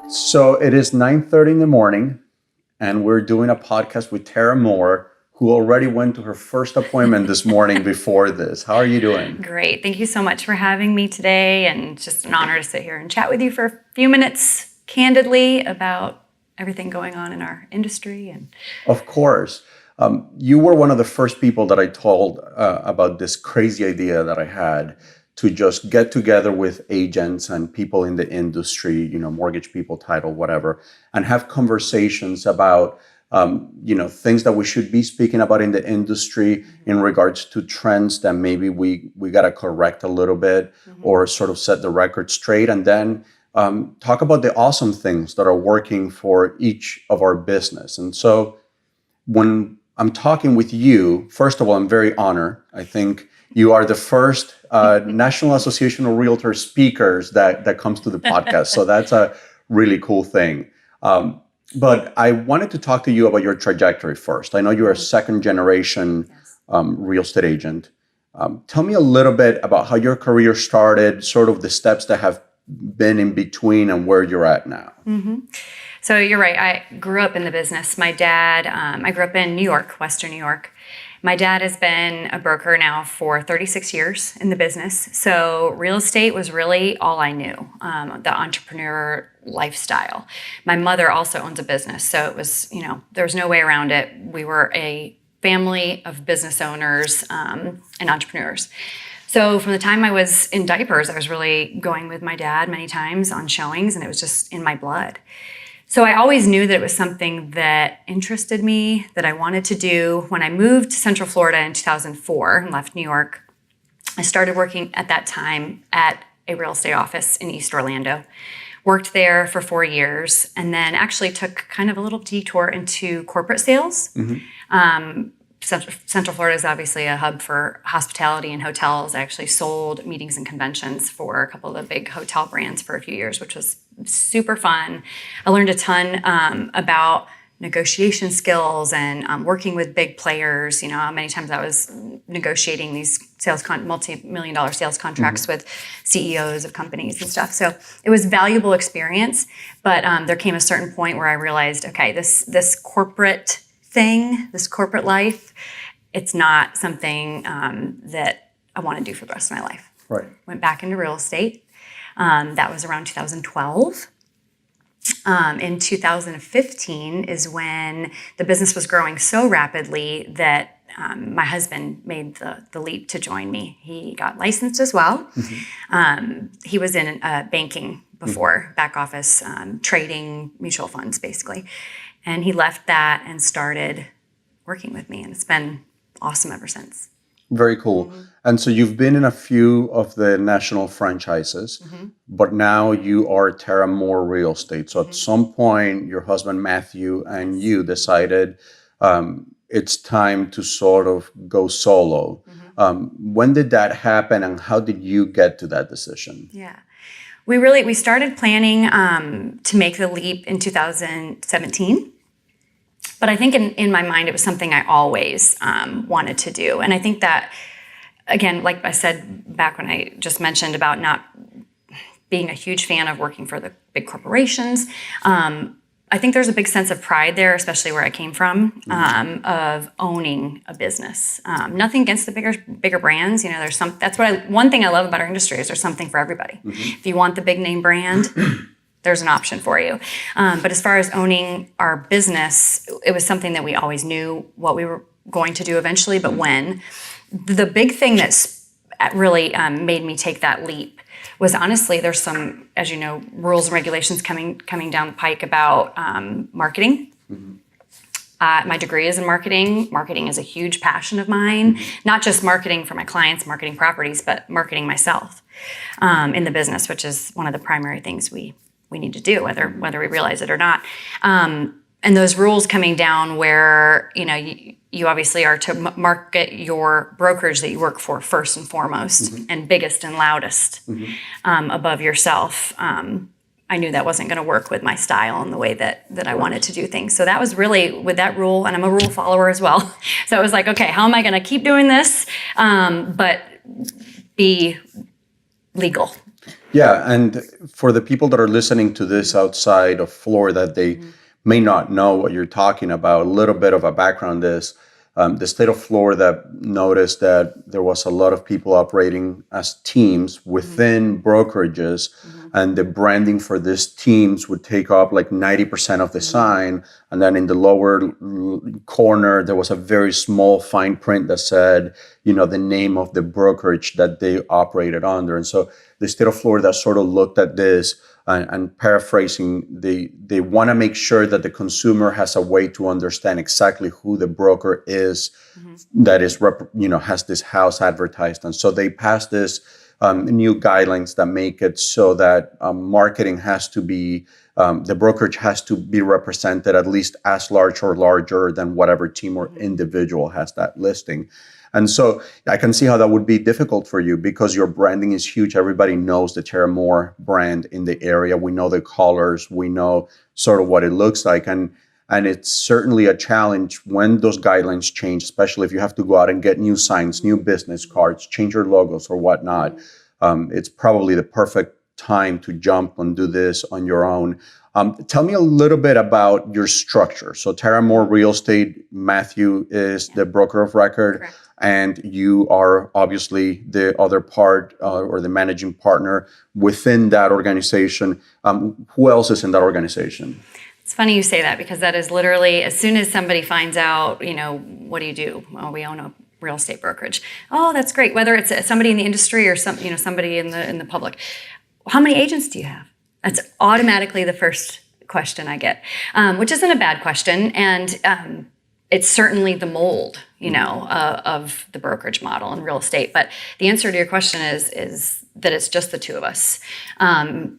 So it is 9:30 in the morning, and we're doing a podcast with Tara Moore, who already went to her first appointment this morning before this. How are you doing? Great. Thank you so much for having me today, and it's just an honor to sit here and chat with you for a few minutes candidly about everything going on in our industry. Of course. You were one of the first people that I told about this crazy idea that I had to just get together with agents and people in the industry, mortgage people, title, whatever, and have conversations about, things that we should be speaking about in the industry in regards to trends that maybe we got to correct a little bit or sort of set the record straight. And then talk about the awesome things that are working for each of our business. And so when I'm talking with you, first of all, I'm very honored. I think you are the first National Association of Realtor speakers that comes to the podcast. So that's a really cool thing. But I wanted to talk to you about your trajectory first. I know you're a second generation real estate agent. Tell me a little bit about how your career started, sort of the steps that have been in between and where you're at now. Mm-hmm. So you're right. I grew up in the business. My dad, I grew up in New York, Western New York. My dad has been a broker now for 36 years in the business. So real estate was really all I knew, the entrepreneur lifestyle. My mother also owns a business. So it was, there was no way around it. We were a family of business owners and entrepreneurs. So from the time I was in diapers, I was really going with my dad many times on showings, and it was just in my blood. So I always knew that it was something that interested me, that I wanted to do. When I moved to Central Florida in 2004 and left New York, I started working at that time at a real estate office in East Orlando. Worked there for 4 years, and then actually took kind of a little detour into corporate sales. Central Florida is obviously a hub for hospitality and hotels. I actually sold meetings and conventions for a couple of the big hotel brands for a few years, which was super fun. I learned a ton about negotiation skills and working with big players. Many times I was negotiating these multi-million-dollar sales contracts with CEOs of companies and stuff. So it was valuable experience, but there came a certain point where I realized, okay, this corporate thing, this corporate life, it's not something that I want to do for the rest of my life. Right. Went back into real estate. That was around 2012. In 2015 is when the business was growing so rapidly that my husband made the leap to join me. He got licensed as well. He was in banking before, back office, trading mutual funds, basically. And he left that and started working with me, and it's been awesome ever since. Very cool. And so you've been in a few of the national franchises, but now you are Tara Moore Real Estate. So at some point, your husband Matthew and you decided it's time to sort of go solo. When did that happen, and how did you get to that decision? Yeah. We started planning to make the leap in 2017. But I think in my mind, it was something I always wanted to do. And I think that, again, like I said back when I just mentioned about not being a huge fan of working for the big corporations, I think there's a big sense of pride there, especially where I came from, of owning a business. Nothing against the bigger brands. That's one thing I love about our industry is there's something for everybody. If you want the big name brand, there's an option for you. But as far as owning our business, it was something that we always knew what we were going to do eventually, but when. The big thing that's really made me take that leap was honestly, there's some, as you know, rules and regulations coming down the pike about marketing. My degree is in marketing. Marketing is a huge passion of mine, not just marketing for my clients, marketing properties, but marketing myself in the business, which is one of the primary things we need to do, whether we realize it or not. And those rules coming down where, you obviously are to market your brokerage that you work for first and foremost and biggest and loudest above yourself. I knew that wasn't going to work with my style and the way that I wanted to do things. So that was really with that rule, and I'm a rule follower as well. So it was like, okay, how am I going to keep doing this, but be legal. Yeah, and for the people that are listening to this outside of Florida, they may not know what you're talking about. A little bit of a background is the state of Florida noticed that there was a lot of people operating as teams within brokerages, and the branding for these teams would take up like 90% of the sign. And then in the lower corner, there was a very small fine print that said, the name of the brokerage that they operated under. And so the state of Florida sort of looked at this and paraphrasing, they want to make sure that the consumer has a way to understand exactly who the broker is that is, has this house advertised. And so they passed this new guidelines that make it so that marketing has to be, the brokerage has to be represented at least as large or larger than whatever team or individual has that listing. And so I can see how that would be difficult for you because your branding is huge. Everybody knows the Terra Moore brand in the area. We know the colors. We know sort of what it looks like. And it's certainly a challenge when those guidelines change, especially if you have to go out and get new signs, new business cards, change your logos or whatnot. It's probably the perfect time to jump and do this on your own. Tell me a little bit about your structure. So Terra Moore Real Estate, Matthew is the broker of record. Correct. And you are obviously the other part or the managing partner within that organization. Who else is in that organization? It's funny you say that because that is literally, as soon as somebody finds out, what do you do? Well, we own a real estate brokerage. Oh, that's great. Whether it's somebody in the industry or somebody in the public. How many agents do you have? That's automatically the first question I get, which isn't a bad question. And it's certainly the mold, of the brokerage model in real estate. But the answer to your question is that it's just the two of us. And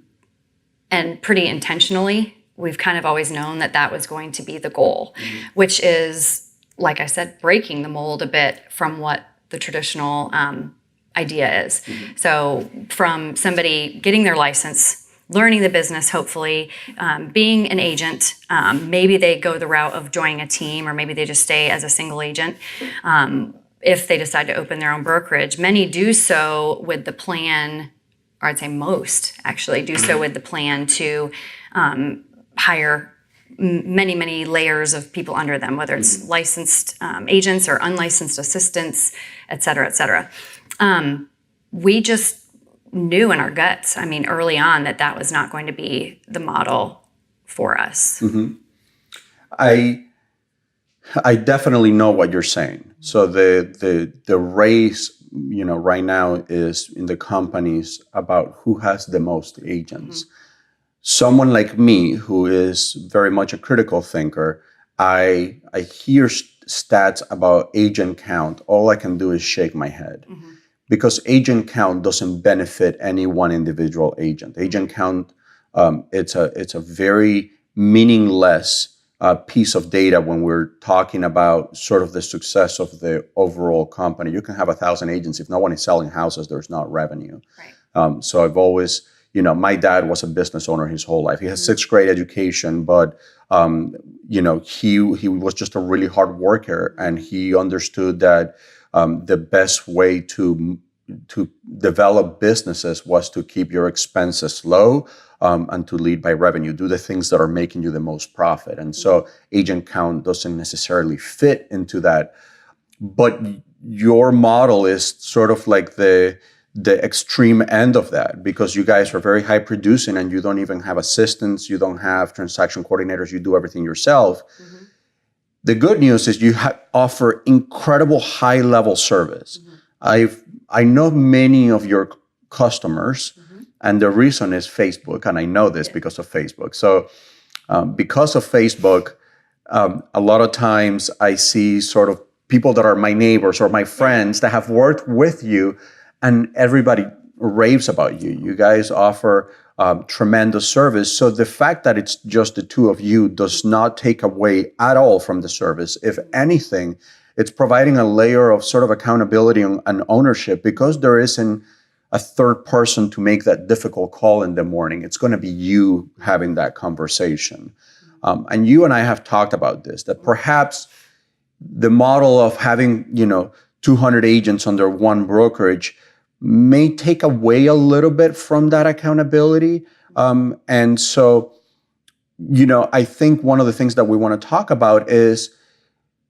pretty intentionally, we've kind of always known that was going to be the goal, which is, like I said, breaking the mold a bit from what the traditional idea is. So from somebody getting their license, learning the business, hopefully, being an agent. Maybe they go the route of joining a team, or maybe they just stay as a single agent. If they decide to open their own brokerage, many do so with the plan, or I'd say most actually do so with the plan to hire many, many layers of people under them, whether it's licensed agents or unlicensed assistants, et cetera, et cetera. We just knew in our guts, early on, that was not going to be the model for us. I definitely know what you're saying. So the race, right now is in the companies about who has the most agents. Someone like me, who is very much a critical thinker, I hear stats about agent count. All I can do is shake my head. Because agent count doesn't benefit any one individual agent. Agent count, it's a very meaningless piece of data when we're talking about sort of the success of the overall company. You can have 1,000 agents. If no one is selling houses, there's not revenue. Right. So I've always, my dad was a business owner his whole life. He has sixth grade education, but he was just a really hard worker, and he understood that the best way to develop businesses was to keep your expenses low and to lead by revenue. Do the things that are making you the most profit. And so agent count doesn't necessarily fit into that. But your model is sort of like the extreme end of that, because you guys are very high producing and you don't even have assistants, you don't have transaction coordinators, you do everything yourself. The good news is you offer incredible high-level service. I know many of your customers, and the reason is Facebook, and I know this because of Facebook. So because of Facebook, a lot of times I see sort of people that are my neighbors or my friends that have worked with you, and everybody raves about you. You guys offer tremendous service. So the fact that it's just the two of you does not take away at all from the service. If anything, it's providing a layer of sort of accountability and ownership, because there isn't a third person to make that difficult call in the morning. It's going to be you having that conversation. And you and I have talked about this, that perhaps the model of having, 200 agents under one brokerage may take away a little bit from that accountability. And so, I think one of the things that we want to talk about is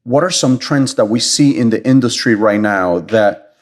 what are some trends that we see in the industry right now that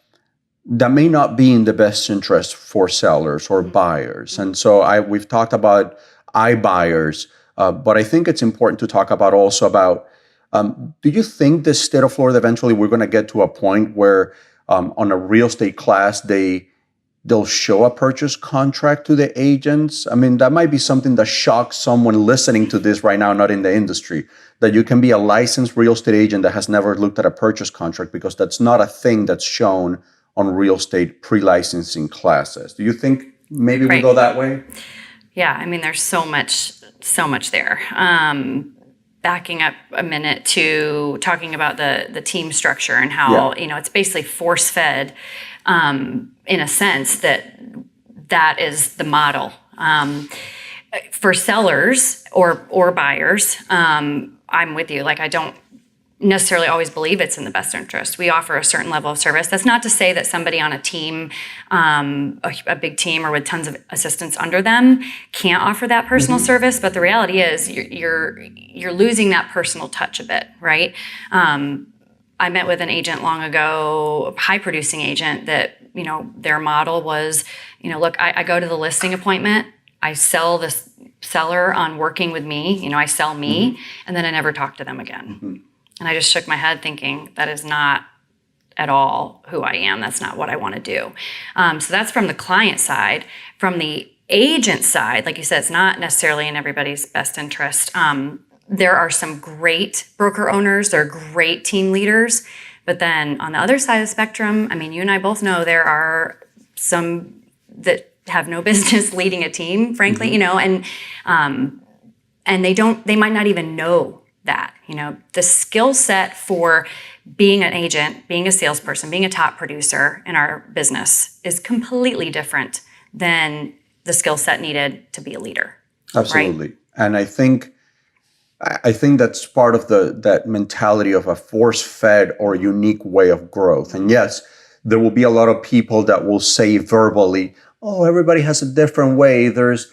may not be in the best interest for sellers or buyers. And so we've talked about iBuyers, but I think it's important to talk about also about, do you think the state of Florida eventually we're going to get to a point where on a real estate class, they'll show a purchase contract to the agents? I mean, that might be something that shocks someone listening to this right now, not in the industry, that you can be a licensed real estate agent that has never looked at a purchase contract, because that's not a thing that's shown on real estate pre-licensing classes. Do you think maybe we go that way? Yeah, I mean, there's so much there. Backing up a minute to talking about the team structure and how, it's basically force-fed, in a sense that is the model. For sellers or buyers, I'm with you. Like, I don't necessarily always believe it's in the best interest. We offer a certain level of service. That's not to say that somebody on a team, a big team or with tons of assistants under them, can't offer that personal service. But the reality is you're losing that personal touch a bit, right? I met with an agent long ago, a high producing agent that, their model was, look, I go to the listing appointment, I sell this seller on working with me, I sell me, and then I never talk to them again. And I just shook my head thinking, that is not at all who I am. That's not what I want to do. So that's from the client side. From the agent side, like you said, it's not necessarily in everybody's best interest. There are some great broker owners. There are great team leaders. But then on the other side of the spectrum, I mean, you and I both know there are some that have no business leading a team, frankly, and they might not even know that. The skill set for being an agent, being a salesperson, being a top producer in our business is completely different than the skill set needed to be a leader. Absolutely. Right? And I think that's part of that mentality of a force-fed or unique way of growth. And yes, there will be a lot of people that will say verbally, oh, everybody has a different way. There's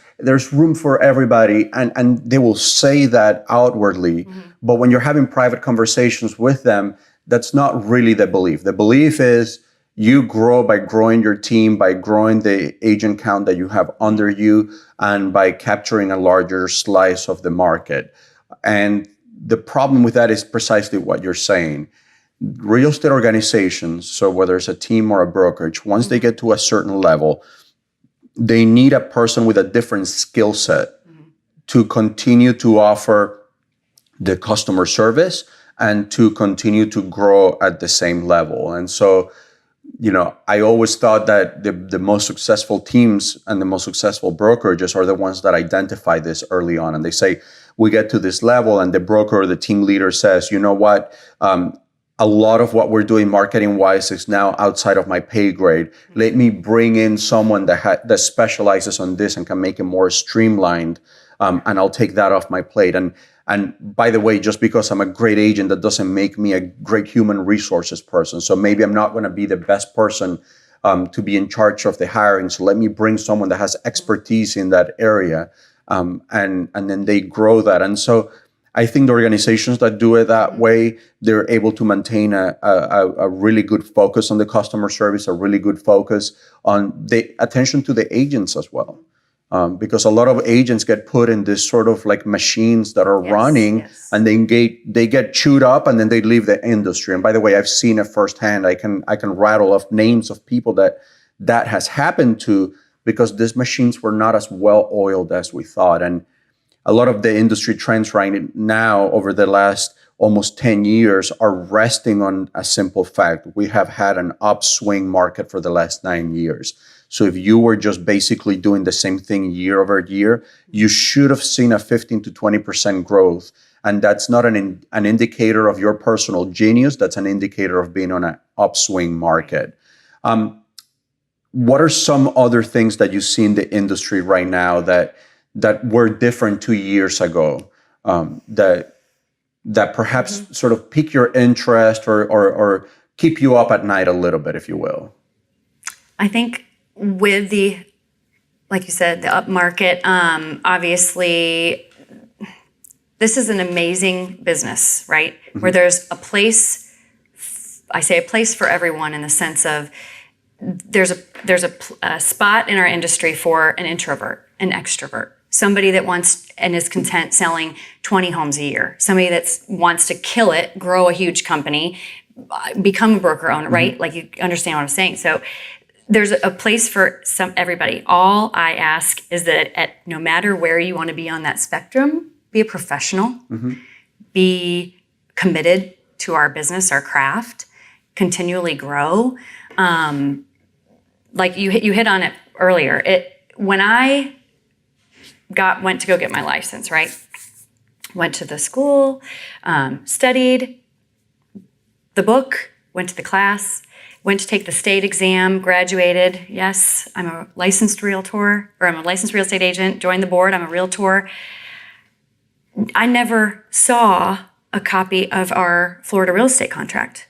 room for everybody. And they will say that outwardly. But when you're having private conversations with them, that's not really the belief. The belief is you grow by growing your team, by growing the agent count that you have under you, and by capturing a larger slice of the market. And the problem with that is precisely what you're saying. Real estate organizations, so whether it's a team or a brokerage, once they get to a certain level, they need a person with a different skill set to continue to offer the customer service and to continue to grow at the same level. And so, I always thought that the most successful teams and the most successful brokerages are the ones that identify this early on. And they say, we get to this level and the broker or the team leader says, you know what, a lot of what we're doing marketing wise is now outside of my pay grade. Let me bring in someone that specializes on this and can make it more streamlined. And I'll take that off my plate. And by the way, just because I'm a great agent, that doesn't make me a great human resources person. So maybe I'm not going to be the best person to be in charge of the hiring. So let me bring someone that has expertise in that area. And then they grow that. And so I think the organizations that do it that way, they're able to maintain a really good focus on the customer service, a really good focus on the attention to the agents as well. Because a lot of agents get put in this sort of like machines that are running, and they get chewed up and then they leave the industry. And by the way, I've seen it firsthand. I can rattle off names of people that has happened to, because these machines were not as well oiled as we thought. And a lot of the industry trends right now over the last almost 10 years are resting on a simple fact. We have had an upswing market for the last 9 years. So if you were just basically doing the same thing year over year, you should have seen a 15 to 20% growth. And that's not an indicator of your personal genius. That's an indicator of being on an upswing market. What are some other things that you see in the industry right now that were different 2 years ago, that perhaps sort of pique your interest or keep you up at night a little bit, if you will? I think with the, like you said, the upmarket, obviously, this is an amazing business, right? Where there's a place, I say a place for everyone in the sense of there's a spot in our industry for an introvert, an extrovert, somebody that wants and is content selling 20 homes a year, somebody that wants to kill it, grow a huge company, become a broker owner, right? Like, you understand what I'm saying. So there's a place for everybody. All I ask is that no matter where you want to be on that spectrum, be a professional, be committed to our business, our craft, continually grow. Like you hit on it earlier. When I went to go get my license, right? Went to the school, studied the book, went to the class, went to take the state exam, graduated. Yes, I'm a licensed realtor, or I'm a licensed real estate agent, joined the board, I'm a realtor. I never saw a copy of our Florida real estate contract.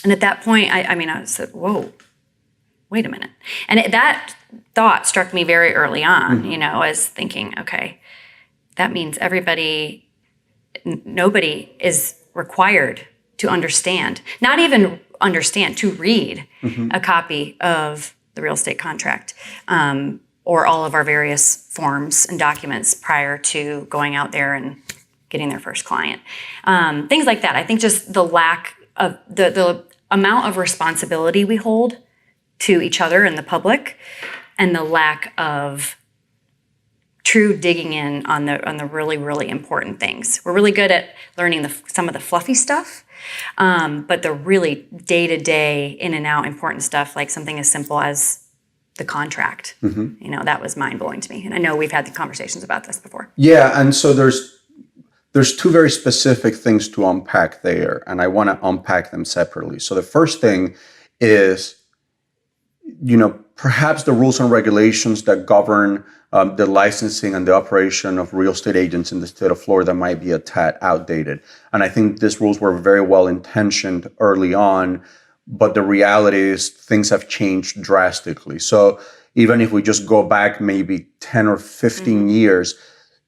And at that point, I said, whoa, wait a minute. And that thought struck me very early on, as thinking, okay, that means nobody is required to understand, not even understand, to read a copy of the real estate contract, or all of our various forms and documents prior to going out there and getting their first client. Things like that. I think just the lack of the amount of responsibility we hold to each other and the public, and the lack of true digging in on the really, really important things. We're really good at learning some of the fluffy stuff, but the really day-to-day, in and out important stuff, like something as simple as the contract, that was mind-blowing to me. And I know we've had the conversations about this before. Yeah, and so there's two very specific things to unpack there, and I want to unpack them separately. So the first thing is, perhaps the rules and regulations that govern the licensing and the operation of real estate agents in the state of Florida might be a tad outdated. And I think these rules were very well intentioned early on, but the reality is things have changed drastically. So even if we just go back maybe 10 or 15 years,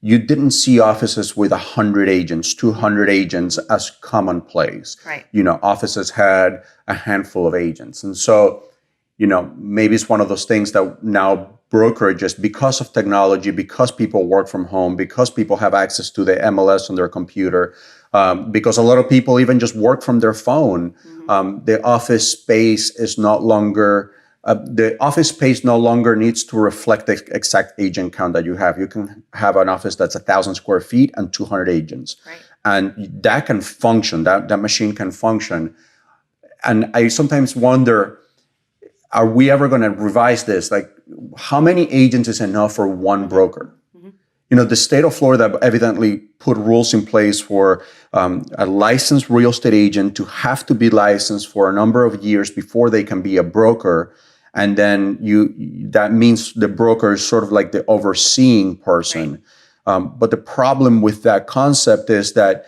you didn't see offices with 100 agents, 200 agents as commonplace. Right. Offices had a handful of agents. And so, maybe it's one of those things that now brokerages, because of technology, because people work from home, because people have access to the MLS on their computer, because a lot of people even just work from their phone, the office space is no longer needs to reflect the exact agent count that you have. You can have an office that's 1,000 square feet and 200 agents. Right. And that can function, that machine can function. And I sometimes wonder, are we ever going to revise this? Like, how many agents is enough for one broker? The state of Florida evidently put rules in place for a licensed real estate agent to have to be licensed for a number of years before they can be a broker. And then that means the broker is sort of like the overseeing person. Right. But the problem with that concept is that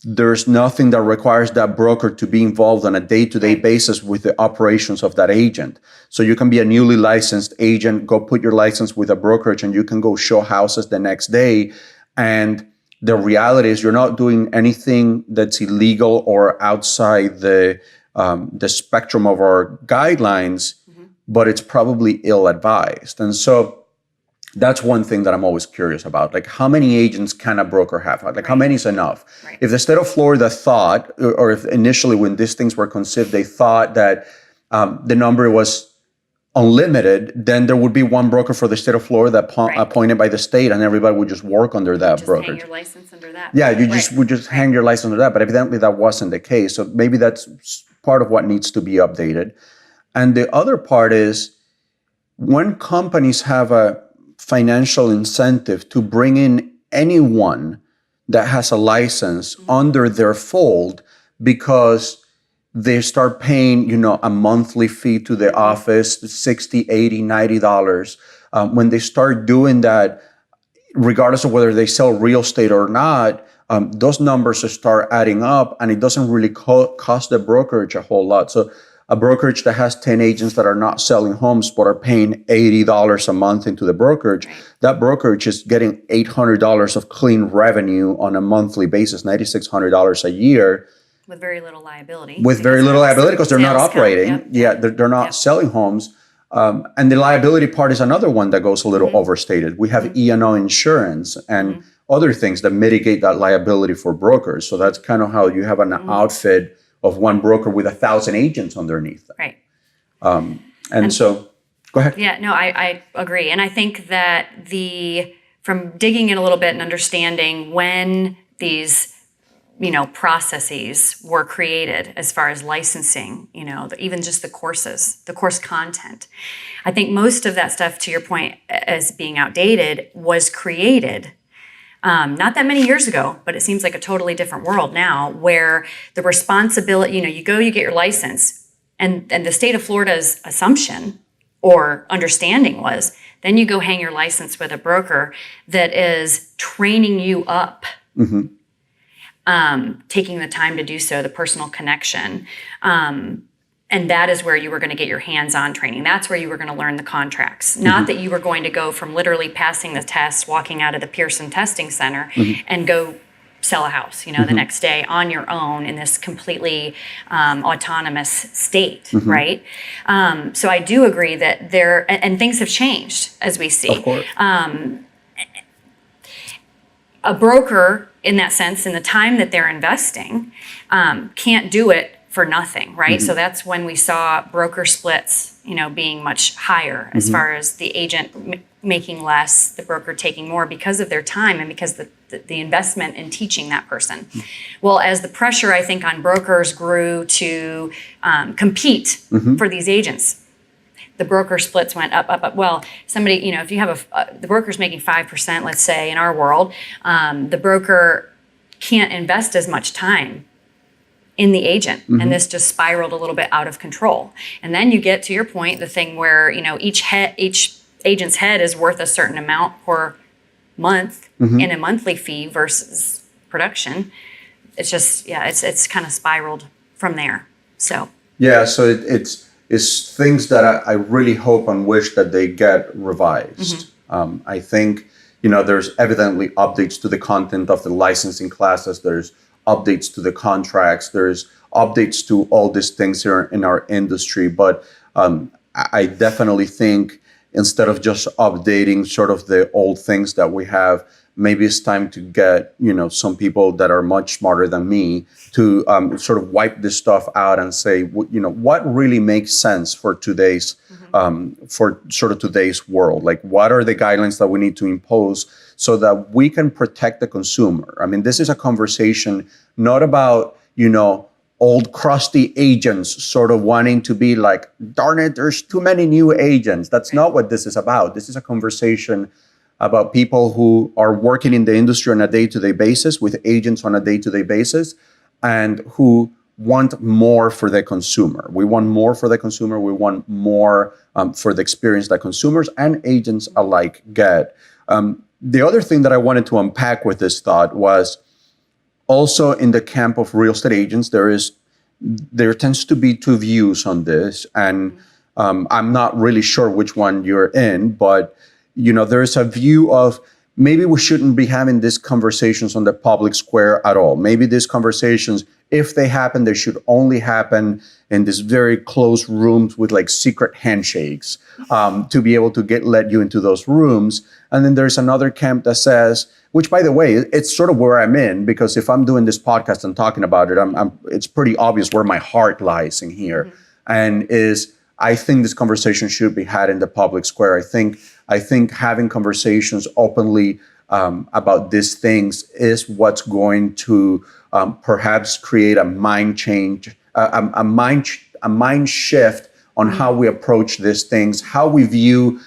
there's nothing that requires that broker to be involved on a day-to-day basis with the operations of that agent. So you can be a newly licensed agent, go put your license with a brokerage, and you can go show houses the next day. And the reality is you're not doing anything that's illegal or outside the spectrum of our guidelines, but it's probably ill-advised. And so that's one thing that I'm always curious about. Like, how many agents can a broker have? Like, how many is enough? Right. If the state of Florida thought, or if initially when these things were conceived, they thought that the number was unlimited, then there would be one broker for the state of Florida appointed by the state, and everybody would just work under that brokerage. Hang your license under that. Yeah, you would just hang your license under that. But evidently that wasn't the case. So maybe that's part of what needs to be updated. And the other part is, when companies have a financial incentive to bring in anyone that has a license under their fold, because they start paying, a monthly fee to the office, $60, $80, $90. When they start doing that, regardless of whether they sell real estate or not, those numbers start adding up, and it doesn't really cost the brokerage a whole lot. So a brokerage that has 10 agents that are not selling homes but are paying $80 a month into the brokerage, that brokerage is getting $800 of clean revenue on a monthly basis, $9,600 a year. With very little liability. With very little liability because they're not operating. Yep. They're not selling homes. And the liability part is another one that goes a little overstated. We have E&O insurance and other things that mitigate that liability for brokers. So that's kind of how you have an outfit of one broker with 1,000 agents underneath them. Right. And so, go ahead. Yeah, no, I agree. And I think that from digging in a little bit and understanding when these processes were created as far as licensing, even just the courses, the course content. I think most of that stuff, to your point, as being outdated, was created not that many years ago, but it seems like a totally different world now where the responsibility, you get your license and the state of Florida's assumption or understanding was, then you go hang your license with a broker that is training you up. Taking the time to do so, the personal connection. And that is where you were going to get your hands-on training. That's where you were going to learn the contracts. Not that you were going to go from literally passing the test, walking out of the Pearson Testing Center and go sell a house, the next day on your own in this completely autonomous state, right? So I do agree that and things have changed as we see. Of course. A broker, in that sense, in the time that they're investing, can't do it for nothing, right? So that's when we saw broker splits, being much higher as far as the agent making less, the broker taking more because of their time and because the investment in teaching that person. Well, as the pressure, I think, on brokers grew to compete for these agents, the broker splits went up. Well, somebody, if you have the broker's making 5%, let's say in our world, the broker can't invest as much time in the agent. And this just spiraled a little bit out of control. And then you get to your point, the thing where, each agent's head is worth a certain amount per month in a monthly fee versus production. It's just, it's kind of spiraled from there. So. Yeah, so it's things that I really hope and wish that they get revised. I think, there's evidently updates to the content of the licensing classes. There's updates to the contracts. There's updates to all these things here in our industry. But I definitely think instead of just updating sort of the old things that we have, maybe it's time to get, some people that are much smarter than me to sort of wipe this stuff out and say, what really makes sense for today's, for sort of today's world? Like, what are the guidelines that we need to impose so that we can protect the consumer? I mean, this is a conversation not about, old crusty agents sort of wanting to be like, darn it, there's too many new agents. That's not what this is about. This is a conversation about people who are working in the industry on a day-to-day basis with agents on a day-to-day basis and who want more for the consumer. We want more for the consumer. We want more for the experience that consumers and agents alike get. The other thing that I wanted to unpack with this thought was also in the camp of real estate agents, there tends to be two views on this. And I'm not really sure which one you're in, but there's a view of maybe we shouldn't be having these conversations on the public square at all. Maybe these conversations, if they happen, they should only happen in these very close rooms with like secret handshakes to be able to let you into those rooms. And then there's another camp that says, which by the way, it's sort of where I'm in, because if I'm doing this podcast and talking about it, it's pretty obvious where my heart lies in here. And I think this conversation should be had in the public square. I think having conversations openly about these things is what's going to perhaps create a mind change, a mind shift on how we approach these things, how we view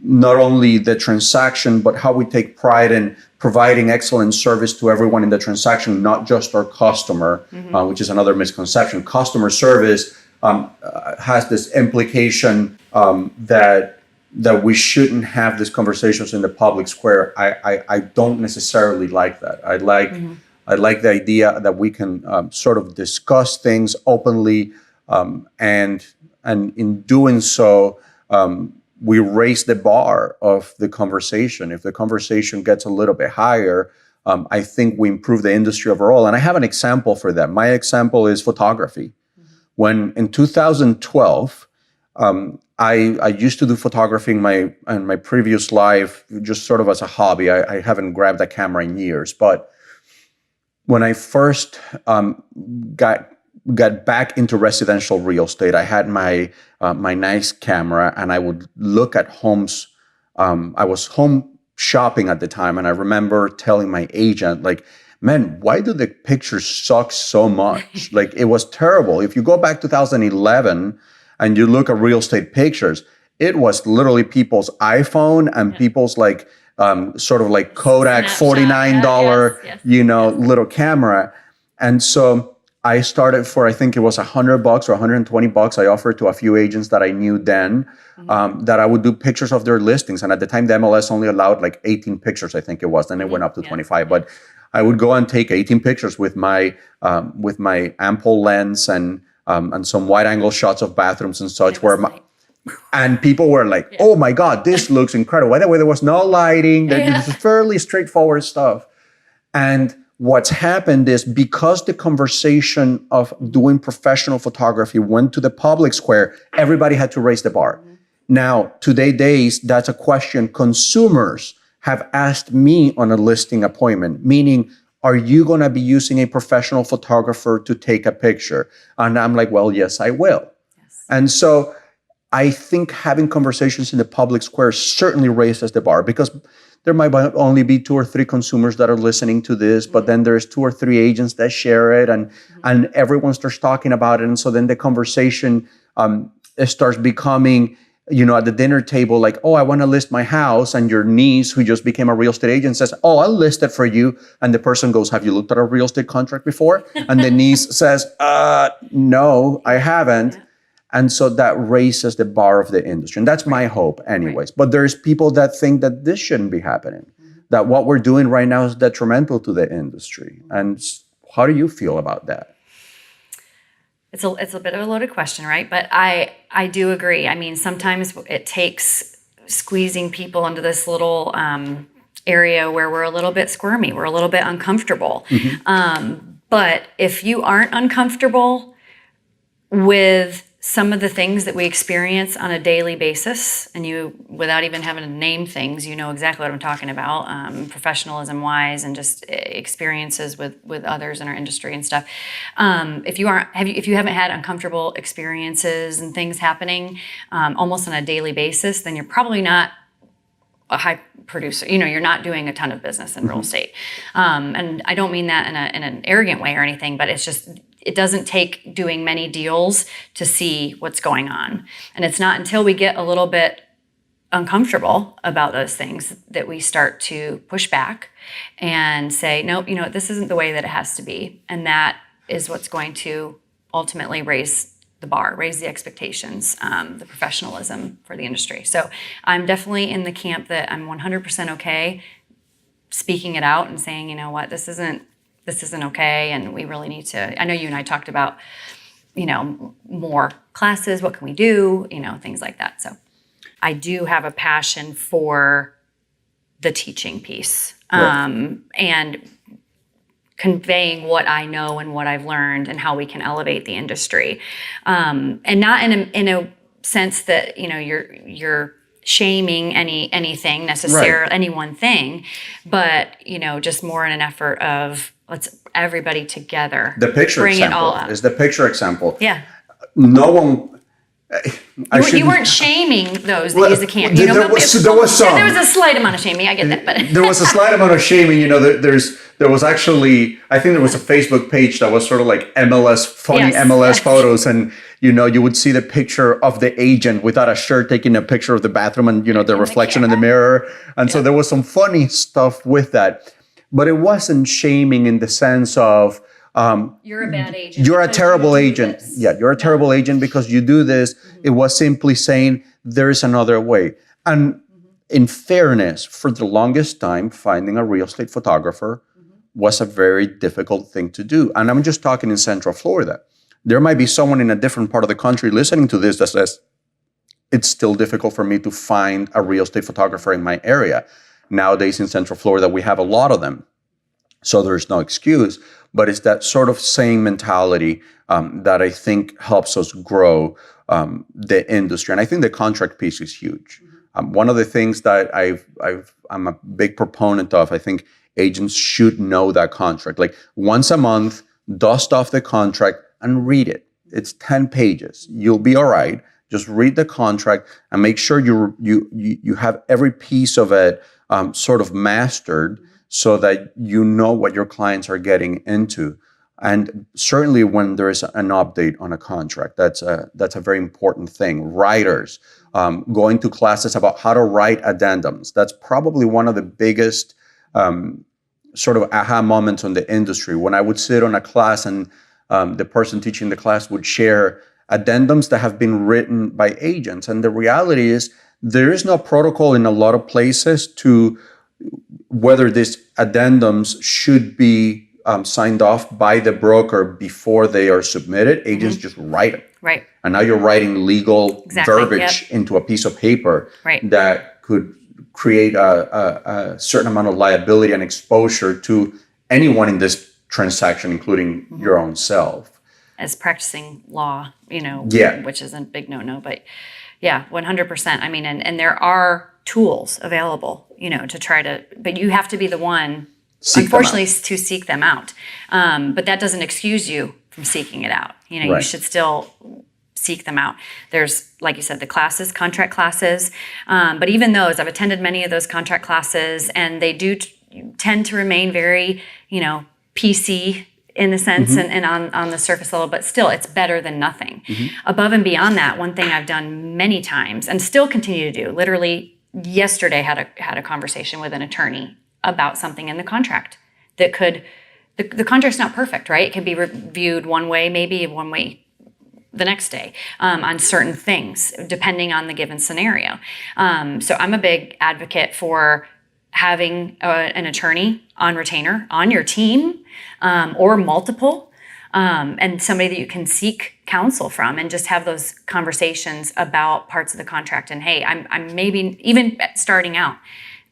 not only the transaction, but how we take pride in providing excellent service to everyone in the transaction, not just our customer, which is another misconception. Customer service has this implication that we shouldn't have these conversations in the public square. I don't necessarily like that. I like the idea that we can sort of discuss things openly And in doing so, we raise the bar of the conversation. If the conversation gets a little bit higher, I think we improve the industry overall. And I have an example for that. My example is photography. When in 2012, I used to do photography in my previous life, just sort of as a hobby. I haven't grabbed a camera in years, but when I first got back into residential real estate, I had my nice camera, and I would look at homes. I was home shopping at the time, and I remember telling my agent, like, man, why do the pictures suck so much? Like, it was terrible. If you go back 2011 and you look at real estate pictures, it was literally people's iPhone and people's like sort of like Kodak $49, little camera. And so I started for, I think it was $100 or $120. I offered to a few agents that I knew then that I would do pictures of their listings. And at the time, the MLS only allowed like 18 pictures, I think it was. Then it went up to 25. But I would go and take 18 pictures with my ample lens and some wide angle shots of bathrooms and such. And people were like, "Oh my God, this looks incredible." By the way, there was no lighting. This is fairly straightforward stuff. And what's happened is, because the conversation of doing professional photography went to the public square, everybody had to raise the bar. Now, today's, that's a question consumers have asked me on a listing appointment, meaning, are you going to be using a professional photographer to take a picture? And I'm like, well, yes, I will. Yes. And so I think having conversations in the public square certainly raises the bar, because there might only be 2 or 3 consumers that are listening to this, but then there's 2 or 3 agents that share it, and everyone starts talking about it. And so then the conversation it starts becoming, at the dinner table, like, "Oh, I want to list my house." And your niece, who just became a real estate agent, says, "Oh, I'll list it for you." And the person goes, "Have you looked at a real estate contract before?" And the niece says, "No, I haven't." And so that raises the bar of the industry. And that's my hope anyways. But there's people that think that this shouldn't be happening, that what we're doing right now is detrimental to the industry. And how do you feel about that? It's a bit of a loaded question, right? But I do agree. I mean, sometimes it takes squeezing people into this little area where we're a little bit squirmy, we're a little bit uncomfortable. But if you aren't uncomfortable with some of the things that we experience on a daily basis, and you, without even having to name things, you know exactly what I'm talking about, professionalism wise, and just experiences with others in our industry and stuff. If you haven't had uncomfortable experiences and things happening almost on a daily basis, then you're probably not a high producer. You're not doing a ton of business in real estate. And I don't mean that in an arrogant way or anything, but it's just, it doesn't take doing many deals to see what's going on. And it's not until we get a little bit uncomfortable about those things that we start to push back and say, nope, this isn't the way that it has to be. And that is what's going to ultimately raise the bar, raise the expectations, the professionalism for the industry. So I'm definitely in the camp that I'm 100% okay speaking it out and saying, you know what, this isn't okay, and we really need to. I know you and I talked about, more classes. What can we do? Things like that. So I do have a passion for the teaching piece, and conveying what I know and what I've learned and how we can elevate the industry, and not in a sense that you're shaming anything necessarily, any one thing, but just more in an effort of let's everybody together. The picture bring example it all up. Is the picture example. Yeah. No one. You weren't shaming those that use the camera. There was some. There was a slight amount of shaming. I get that, but there was a slight amount of shaming. There was actually, I think there was a Facebook page that was sort of like MLS photos, and you would see the picture of the agent without a shirt taking a picture of the bathroom, and the reflection in the mirror, and so there was some funny stuff with that, but it wasn't shaming in the sense of. You're a bad agent. You're a terrible agent. Yeah, you're a terrible agent because you do this. It was simply saying there's another way. And in fairness, for the longest time, finding a real estate photographer was a very difficult thing to do. And I'm just talking in Central Florida. There might be someone in a different part of the country listening to this that says, it's still difficult for me to find a real estate photographer in my area. Nowadays in Central Florida, we have a lot of them. So there's no excuse, but it's that sort of same mentality that I think helps us grow the industry. And I think the contract piece is huge. One of the things that I'm a big proponent of, I think agents should know that contract. Like once a month, dust off the contract and read it. It's 10 pages. You'll be all right. Just read the contract and make sure you have every piece of it sort of mastered so that you know what your clients are getting into. And certainly when there is an update on a contract, that's a very important thing. Writers, going to classes about how to write addendums. That's probably one of the biggest sort of aha moments on the industry. When I would sit on a class and the person teaching the class would share addendums that have been written by agents. And the reality is there is no protocol in a lot of places to whether these addendums should be signed off by the broker before they are submitted. Agents just write them. Right. And now you're writing legal verbiage into a piece of paper that could create a certain amount of liability and exposure to anyone in this transaction, including your own self. As practicing law, which is a big no-no, but yeah, 100%. I mean, and there are tools available, to try to, but you have to be the one, unfortunately, to seek them out. But that doesn't excuse you from seeking it out. You should still seek them out. There's, like you said, the classes, contract classes. But even those, I've attended many of those contract classes, and they do tend to remain very, PC in the sense and on the surface level, but still it's better than nothing. Above and beyond that, one thing I've done many times and still continue to do, literally yesterday had a conversation with an attorney about something in the contract that the contract's not perfect, right? It can be reviewed one way, maybe one way the next day on certain things, depending on the given scenario. So I'm a big advocate for having an attorney on retainer on your team or multiple, and somebody that you can seek counsel from and just have those conversations about parts of the contract. And hey, I'm maybe even starting out.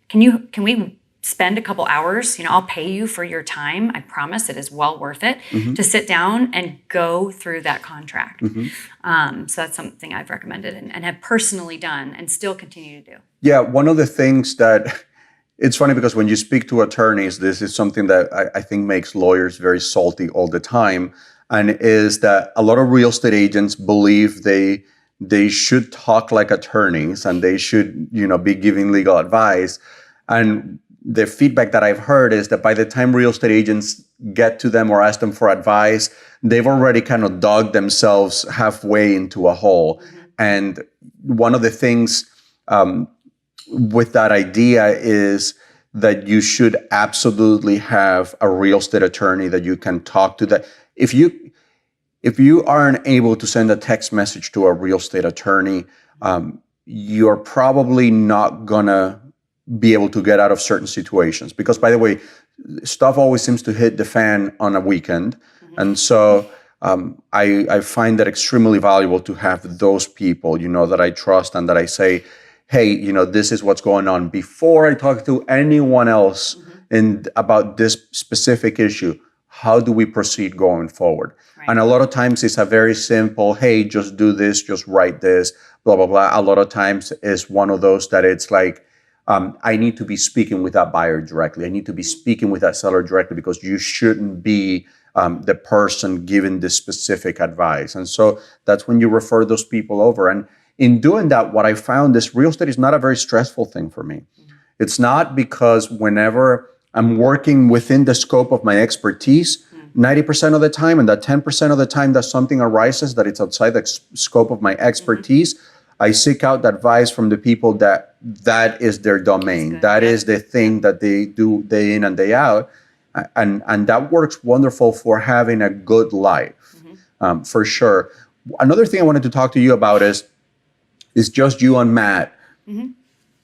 Can we spend a couple hours? I'll pay you for your time. I promise it is well worth it to sit down and go through that contract. So that's something I've recommended and have personally done and still continue to do. Yeah, one of the things that it's funny because when you speak to attorneys, this is something that I think makes lawyers very salty all the time, and is that a lot of real estate agents believe they should talk like attorneys and they should, be giving legal advice. And the feedback that I've heard is that by the time real estate agents get to them or ask them for advice, they've already kind of dug themselves halfway into a hole. And one of the things with that idea is that you should absolutely have a real estate attorney that you can talk to. That if you aren't able to send a text message to a real estate attorney, you're probably not gonna be able to get out of certain situations. Because, by the way, stuff always seems to hit the fan on a weekend. And so I find that extremely valuable to have those people, that I trust and that I say, hey, this is what's going on before I talk to anyone else about this specific issue. How do we proceed going forward? Right. And a lot of times it's a very simple, hey, just do this, just write this, blah, blah, blah. A lot of times it's one of those that it's like, I need to be speaking with that buyer directly. I need to be speaking with that seller directly because you shouldn't be the person giving this specific advice. And so that's when you refer those people over. And in doing that, what I found is real estate is not a very stressful thing for me. It's not, because whenever I'm working within the scope of my expertise, 90% of the time, and that 10% of the time that something arises that it's outside the scope of my expertise, I seek out advice from the people that is their domain. That is the thing that they do day in and day out. And that works wonderful for having a good life, for sure. Another thing I wanted to talk to you about is just you and Matt,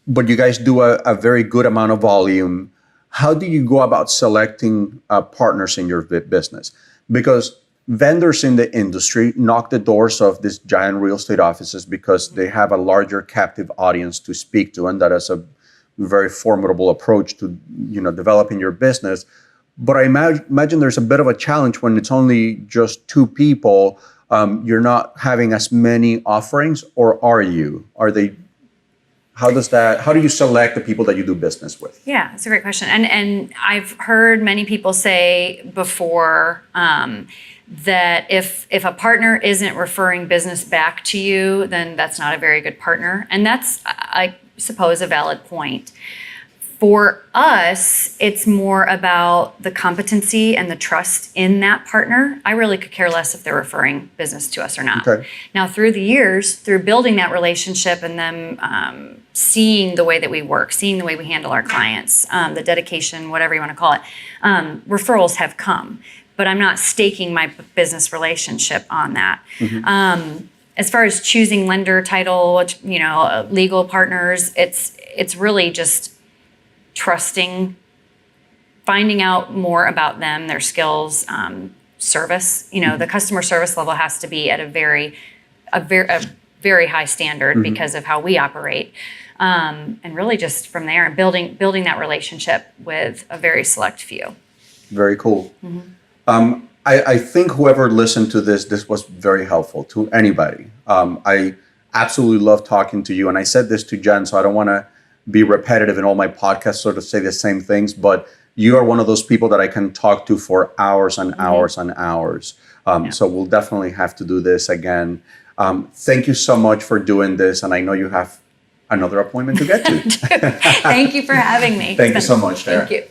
but you guys do a very good amount of volume. How do you go about selecting partners in your business? Because vendors in the industry knock the doors of these giant real estate offices because they have a larger captive audience to speak to, and that is a very formidable approach to developing your business. But I imagine there's a bit of a challenge when it's only just two people. You're not having as many offerings, or are you? Are they? How do you select the people that you do business with? Yeah, it's a great question. And I've heard many people say before that if a partner isn't referring business back to you, then that's not a very good partner. And that's, I suppose, a valid point. For us, it's more about the competency and the trust in that partner. I really could care less if they're referring business to us or not. Okay. Now, through the years, through building that relationship and them seeing the way that we work, seeing the way we handle our clients, the dedication, whatever you want to call it, referrals have come. But I'm not staking my business relationship on that. Mm-hmm. As far as choosing lender, title, legal partners, it's really just trusting, finding out more about them, their skills, service. The customer service level has to be at a very high standard mm-hmm. because of how we operate. And really just from there and building that relationship with a very select few. Very cool. Mm-hmm. I think whoever listened to this was very helpful to anybody. I absolutely love talking to you. And I said this to Jen, so I don't want to be repetitive in all my podcasts, sort of say the same things, but you are one of those people that I can talk to for hours and mm-hmm. hours and hours. So we'll definitely have to do this again. Thank you so much for doing this. And I know you have another appointment to get to. Thank you for having me. Thank you so much, Tara. Thank you.